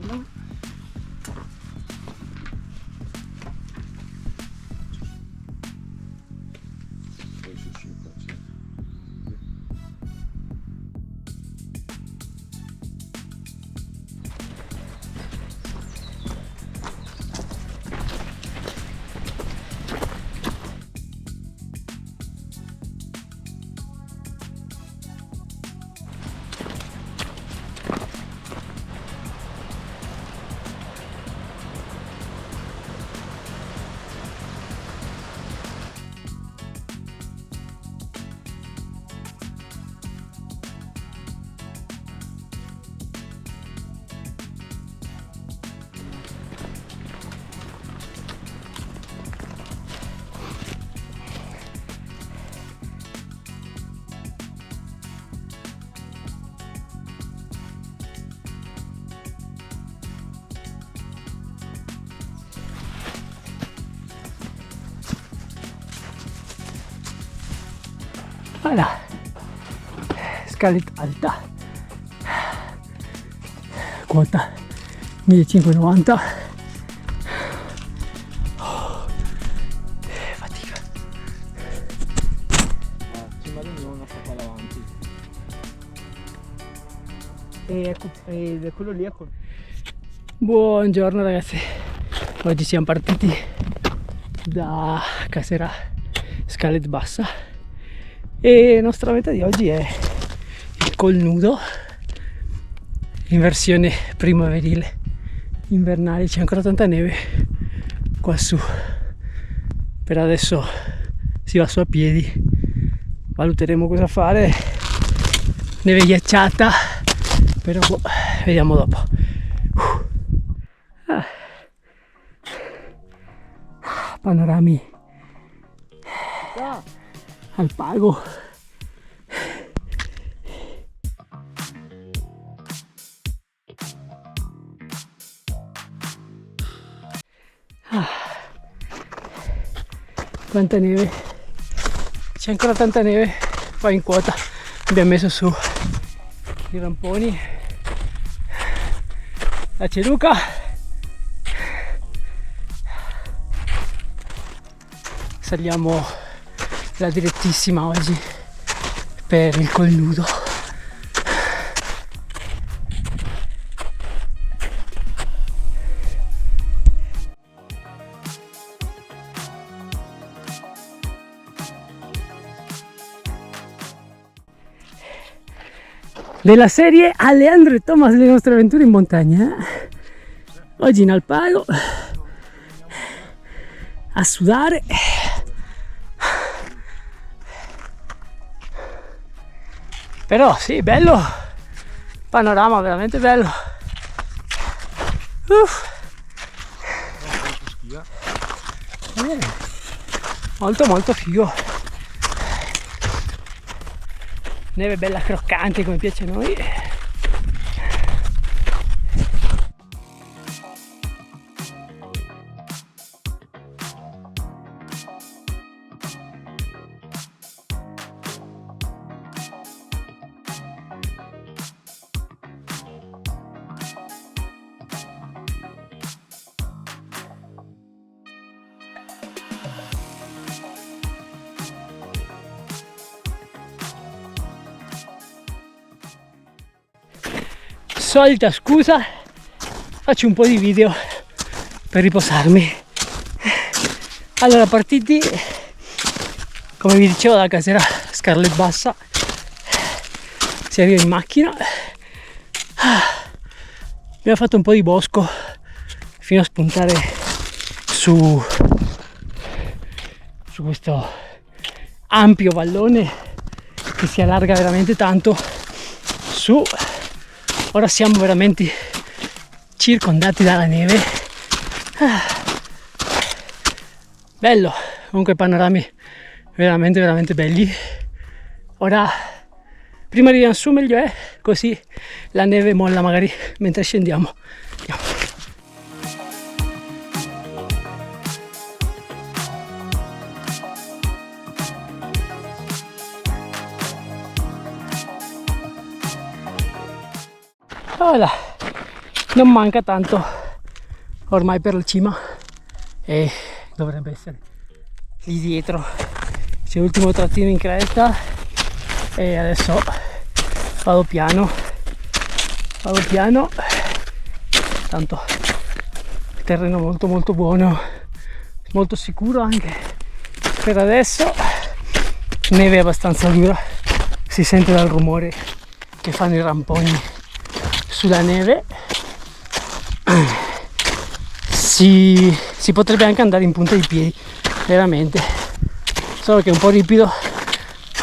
No? Voilà, scaletta alta, quota 1590. Fatica. Cima di non sta qua davanti. Ed è quello lì, ecco. Buongiorno ragazzi, oggi siamo partiti da Casera Scalet Bassa. E la nostra meta di oggi è il Col Nudo in versione primaverile, invernale. C'è ancora tanta neve qua su. Per adesso si va su a piedi, valuteremo cosa fare. Neve ghiacciata, però vediamo dopo. Panorami al pago. Quanta neve, c'è ancora tanta neve qua in quota. Abbiamo messo su i ramponi, la ceruca, saliamo la direttissima oggi per il Col Nudo. Della serie Alejandro e Thomas, le nostre avventure in montagna. Oggi in Alpago a sudare. Però sì, bello, panorama veramente bello. Molto figo. Neve bella croccante come piace a noi. Solita scusa, faccio un po' di video per riposarmi. Allora, partiti, come vi dicevo, dalla Casera Scalet Bassa, si arriva in macchina. Abbiamo fatto un po' di bosco fino a spuntare su questo ampio vallone che si allarga veramente tanto su. Ora siamo veramente circondati dalla neve. Bello, comunque panorami veramente belli. Ora, prima di andare su meglio è, così la neve molla magari mentre scendiamo. Andiamo. Voilà, non manca tanto ormai per la cima e dovrebbe essere lì dietro. C'è l'ultimo trattino in cresta e adesso vado piano, tanto il terreno molto molto buono, molto sicuro anche per adesso. Neve abbastanza dura, si sente dal rumore che fanno i ramponi sulla neve. Si potrebbe anche andare in punta di piedi, veramente, solo che è un po' ripido,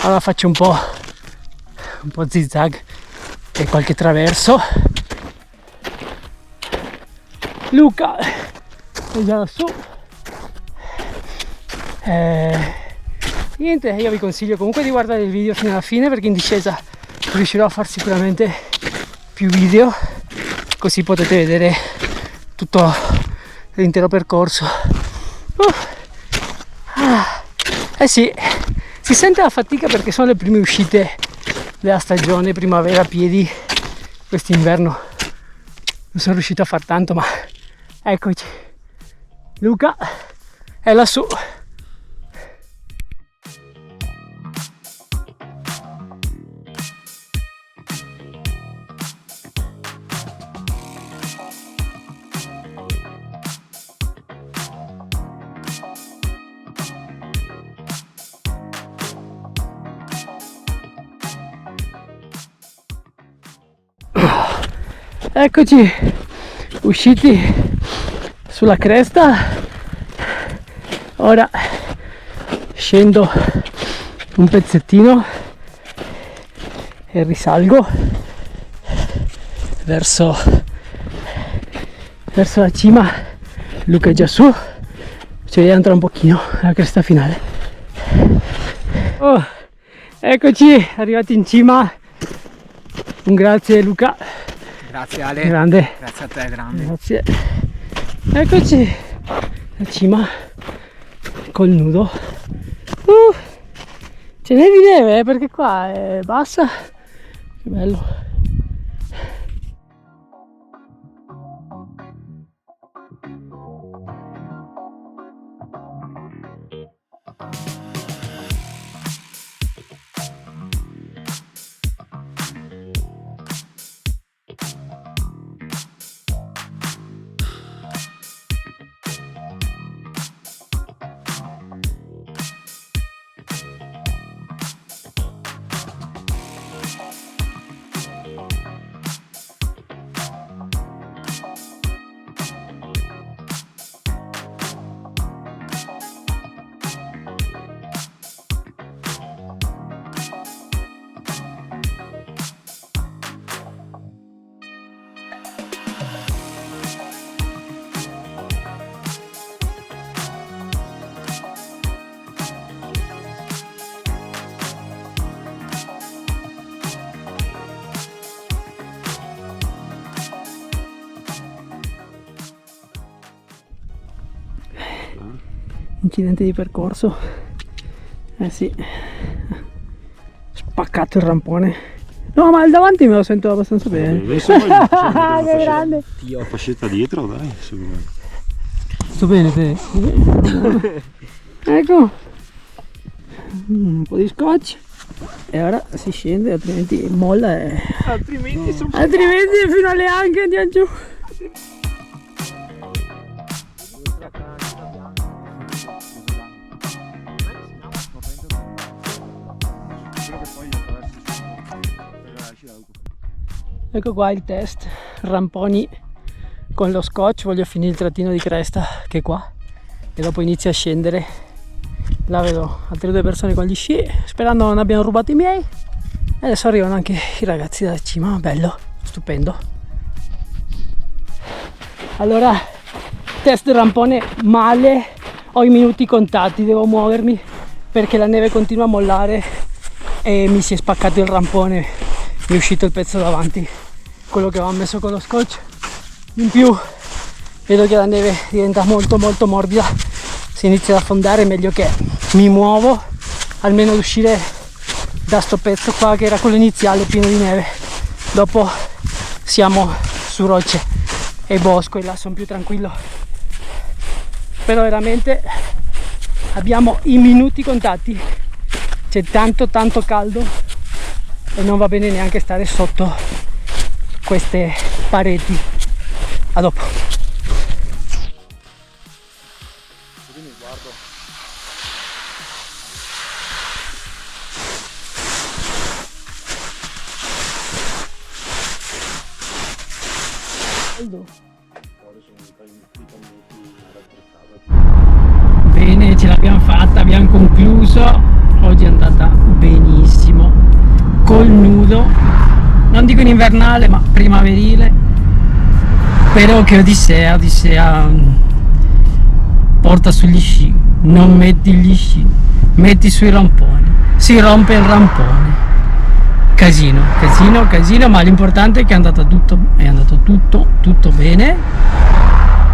allora faccio un po' zigzag e qualche traverso. Luca è già lassù. Niente, io vi consiglio comunque di guardare il video fino alla fine, perché in discesa riuscirò a far sicuramente più video, così potete vedere tutto l'intero percorso. Eh sì, si sente la fatica perché sono le prime uscite della stagione primavera a piedi. Quest'inverno non sono riuscito a far tanto, ma eccoci, Luca è lassù. Eccoci usciti sulla cresta, ora scendo un pezzettino e risalgo verso la cima. Luca è già su, ci vediamo tra un pochino alla cresta finale. Oh, eccoci arrivati in cima, un grazie Luca. Grazie Ale, grande. Grazie a te, grande. Grazie. Eccoci la cima col nudo. Ce n'è di neve perché qua è bassa. Che bello. Incidente di percorso, eh sì, spaccato il rampone. No, ma il davanti me lo sento abbastanza bene. Che grande! Ti ho fascetta dietro, dai, secondo me. Sto bene te? Ecco, un po' di scotch e ora si scende, altrimenti molla e... altrimenti fino alle anche andiamo giù. Ecco qua il test, ramponi con lo scotch. Voglio finire il trattino di cresta che è qua e dopo inizia a scendere. Là vedo altre due persone con gli sci, sperando non abbiano rubato i miei. E adesso arrivano anche i ragazzi dalla cima, bello, stupendo. Allora, test del rampone male, ho i minuti contati, devo muovermi perché la neve continua a mollare e mi si è spaccato il rampone, mi è uscito il pezzo davanti, quello che avevamo messo con lo scotch. In più vedo che la neve diventa molto molto morbida, si inizia ad affondare, è meglio che mi muovo almeno ad uscire da sto pezzo qua che era quello iniziale pieno di neve, dopo siamo su rocce e bosco, e là sono più tranquillo, però veramente abbiamo i minuti contati, c'è tanto caldo e non va bene neanche stare sotto queste pareti. A dopo. Bene, ce l'abbiamo fatta, abbiamo concluso. Oggi è andata benissimo, col nudo, non dico in invernale ma primaverile, però che odissea, porta sugli sci, non metti gli sci, metti sui ramponi, si rompe il rampone, casino, ma l'importante è che è andato tutto bene.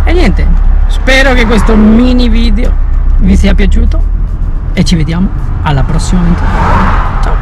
E niente, spero che questo mini video vi sia piaciuto e ci vediamo alla prossima avventura. Ciao!